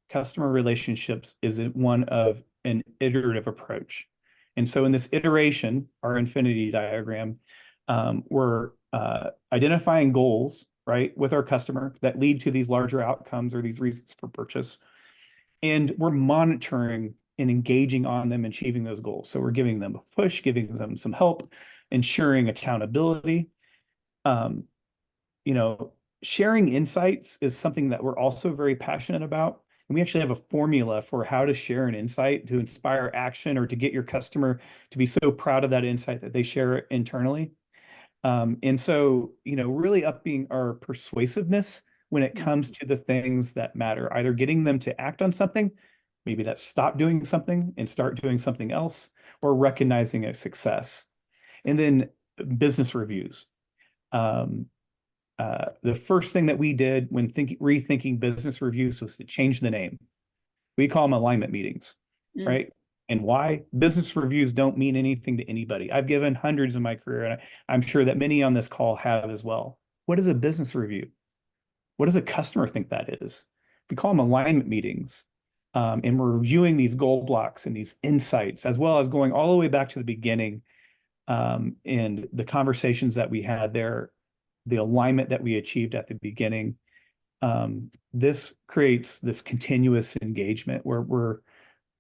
customer relationships is one of an iterative approach. And so in this iteration, our infinity diagram, we're identifying goals, right, with our customer that lead to these larger outcomes or these reasons for purchase. And we're monitoring and engaging on them achieving those goals. So we're giving them a push, giving them some help, ensuring accountability. Sharing insights is something that we're also very passionate about. And we actually have a formula for how to share an insight to inspire action or to get your customer to be so proud of that insight that they share it internally. And so, really upping our persuasiveness when it comes to the things that matter, either getting them to act on something, maybe that stop doing something and start doing something else, or recognizing a success. And then business reviews. The first thing that we did when rethinking business reviews was to change the name. We call them alignment meetings, right? And why? Business reviews don't mean anything to anybody. I've given hundreds in my career, and I'm sure that many on this call have as well. What is a business review? What does a customer think that is? We call them alignment meetings. And we're reviewing these goal blocks and these insights, as well as going all the way back to the beginning and the conversations that we had there, the alignment that we achieved at the beginning. This creates this continuous engagement where we're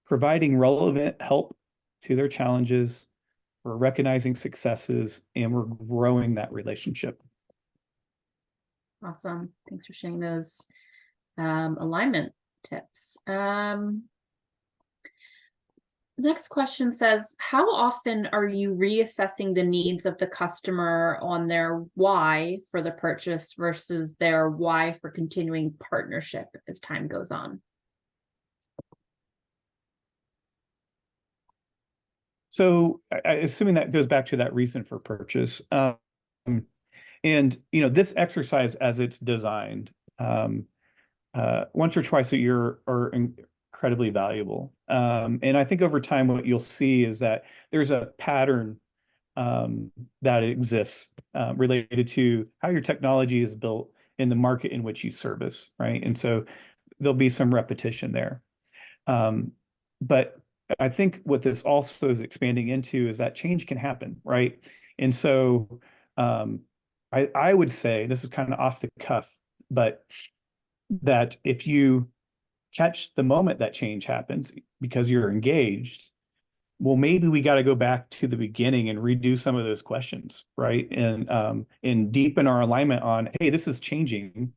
providing relevant help to their challenges, we're recognizing successes, and we're growing that relationship. Awesome. Thanks for sharing those alignment tips. Next question says, how often are you reassessing the needs of the customer on their why for the purchase versus their why for continuing partnership as time goes on? So assuming that goes back to that reason for purchase. And this exercise as it's designed, once or twice a year are incredibly valuable. And I think over time, what you'll see is that there's a pattern that exists related to how your technology is built in the market in which you service, right? And so there'll be some repetition there. But I think what this also is expanding into is that change can happen, right? And so I would say, this is kind of off the cuff, but that if you catch the moment that change happens because you're engaged, well, maybe we got to go back to the beginning and redo some of those questions, right? And deepen our alignment on, hey, this is changing.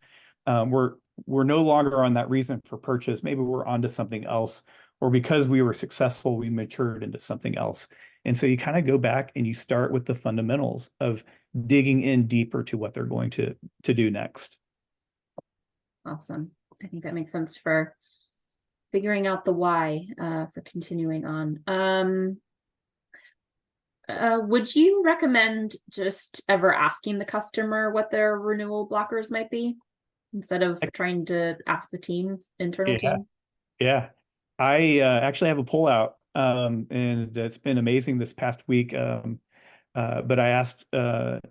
We're no longer on that reason for purchase. Maybe we're onto something else, or because we were successful, we matured into something else. And so you kind of go back and you start with the fundamentals of digging in deeper to what they're going to do next. Awesome. I think that makes sense for figuring out the why for continuing on. Would you recommend just ever asking the customer what their renewal blockers might be instead of trying to ask the internal team? Yeah. I actually have a poll out, and it's been amazing this past week. But I asked the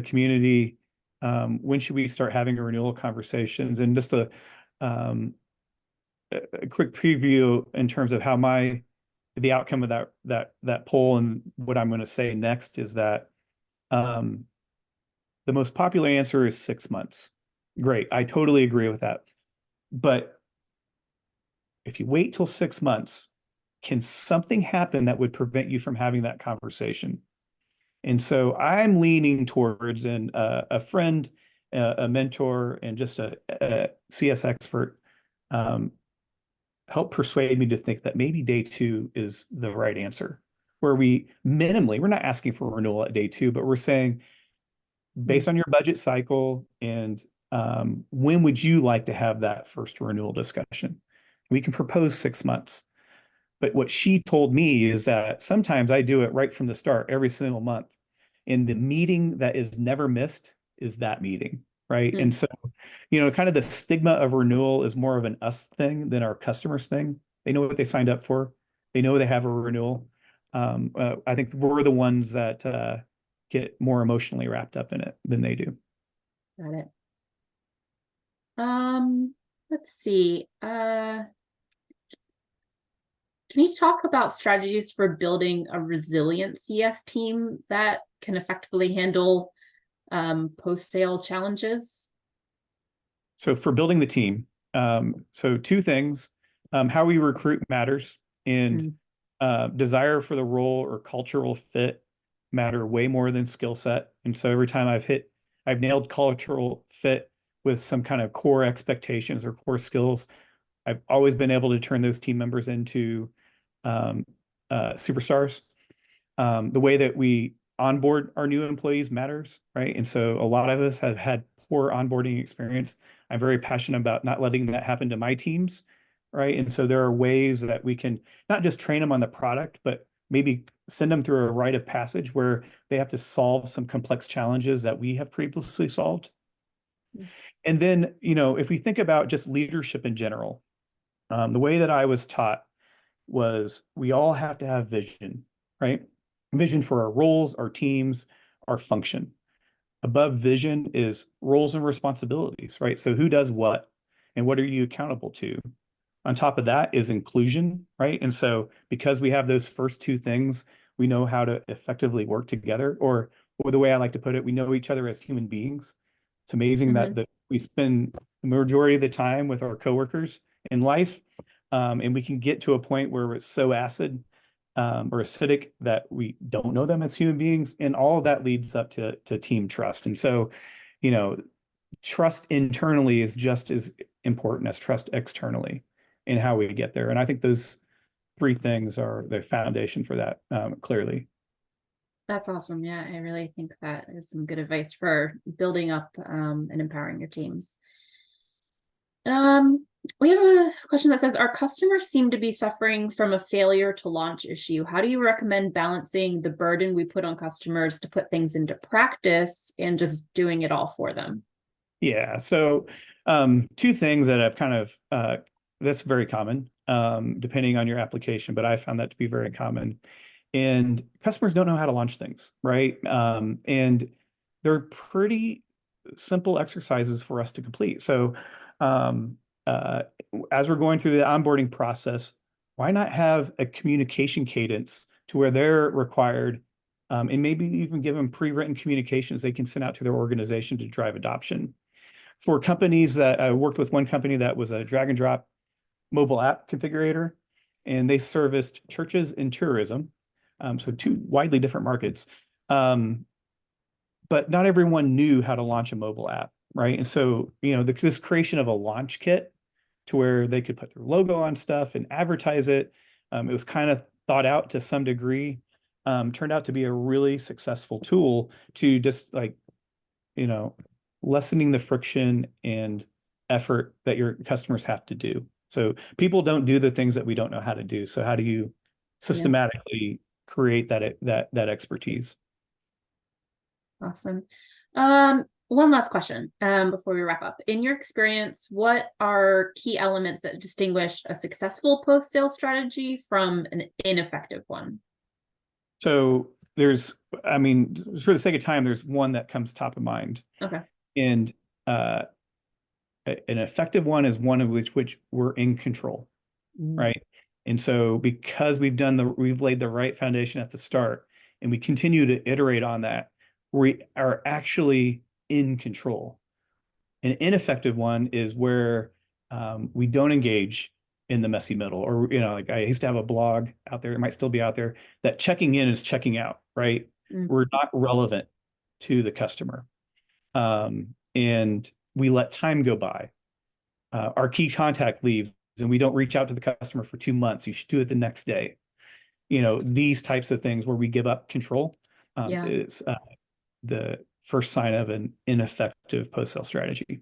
community, when should we start having a renewal conversations? And just a quick preview in terms of how the outcome of that poll and what I'm going to say next is that the most popular answer is 6 months. Great, I totally agree with that. But if you wait till 6 months, can something happen that would prevent you from having that conversation? And so I'm leaning towards, and a friend, a mentor, and just a CS expert um, helped persuade me to think that maybe day two is the right answer, where we minimally, we're not asking for renewal at day two, but we're saying, Mm. based on your budget cycle and when would you like to have that first renewal discussion? We can propose 6 months. But what she told me is that sometimes I do it right from the start, every single month. And the meeting that is never missed is that meeting, right? And Mm. so, kind of the stigma of renewal is more of an us thing than our customers thing. They know what they signed up for. They know they have a renewal. I think we're the ones that get more emotionally wrapped up in it than they do. Got it. Let's see. Can you talk about strategies for building a resilient CS team that can effectively handle post-sale challenges? So for building the team, so two things, how we recruit matters, and Mm. desire for the role or cultural fit matter way more than skill set. And so every time I've nailed cultural fit with some kind of core expectations or core skills, I've always been able to turn those team members into um, superstars. The way that we onboard our new employees matters, right? And so a lot of us have had poor onboarding experience. I'm very passionate about not letting that happen to my teams, right? And so there are ways that we can not just train them on the product, but maybe send them through a rite of passage where they have to solve some complex challenges that we have previously solved. Mm. And then, if we think about just leadership in general, the way that I was taught was we all have to have vision, right? Vision for our roles, our teams, our function. Above vision is roles and responsibilities, right? So who does what and what are you accountable to? On top of that is inclusion, right? And so because we have those first two things, we know how to effectively work together, or the way I like to put it, we know each other as human beings. It's amazing Mhm. that we spend the majority of the time with our coworkers in life, and we can get to a point where it's so acid or acidic that we don't know them as human beings, and all of that leads up to team trust. And so, you know, trust internally is just as important as trust externally in how we get there. And I think those three things are the foundation for that, clearly. That's awesome. Yeah, I really think that is some good advice for building up and empowering your teams. Um, we have a question that says, our customers seem to be suffering from a failure to launch issue. How do you recommend balancing the burden we put on customers to put things into practice and just doing it all for them? Yeah. So, two things that I've kind of, that's very common, depending on your application, but I found that to be very common. And customers don't know how to launch things, right? And they're pretty simple exercises for us to complete. So, um, uh, as we're going through the onboarding process, why not have a communication cadence to where they're required, and maybe even give them pre-written communications they can send out to their organization to drive adoption. For companies that I worked with, one company that was a drag and drop mobile app configurator, and they serviced churches and tourism. So two widely different markets. But not everyone knew how to launch a mobile app, right? And so, this creation of a launch kit to where they could put their logo on stuff and advertise it. It was kind of thought out to some degree. Turned out to be a really successful tool to just like, you know, lessening the friction and effort that your customers have to do. So people don't do the things that we don't know how to do. So how do you Yeah, systematically create that expertise? awesome. One last question before we wrap up. In your experience, what are key elements that distinguish a successful post-sale strategy from an ineffective one? So I mean, for the sake of time, there's one that comes top of mind. Okay. And uh, an effective one is one of which we're in control, Mm. right? And so because we've laid the right foundation at the start and we continue to iterate on that, we are actually in control. An ineffective one is where we don't engage in the messy middle, or like I used to have a blog out there, it might still be out there, that checking in is checking out, right? Mm. We're not relevant to the customer. And we let time go by. Our key contact leaves and we don't reach out to the customer for 2 months. You should do it the next day. These types of things where we give up control Yeah. is the first sign of an ineffective post-sale strategy.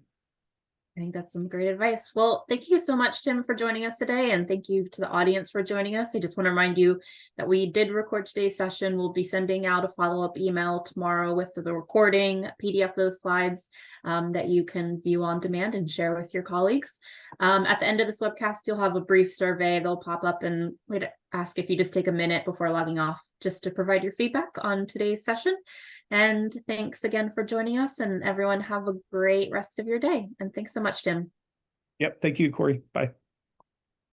I think that's some great advice. Well, thank you so much, Tim, for joining us today. And thank you to the audience for joining us. I just want to remind you that we did record today's session. We'll be sending out a follow-up email tomorrow with the recording, PDF of those slides that you can view on demand and share with your colleagues. At the end of this webcast, you'll have a brief survey. They'll pop up and we'd ask if you just take a minute before logging off just to provide your feedback on today's session. And thanks again for joining us, and everyone have a great rest of your day. And thanks so much, Tim. Yep. Thank you, Corey. Bye.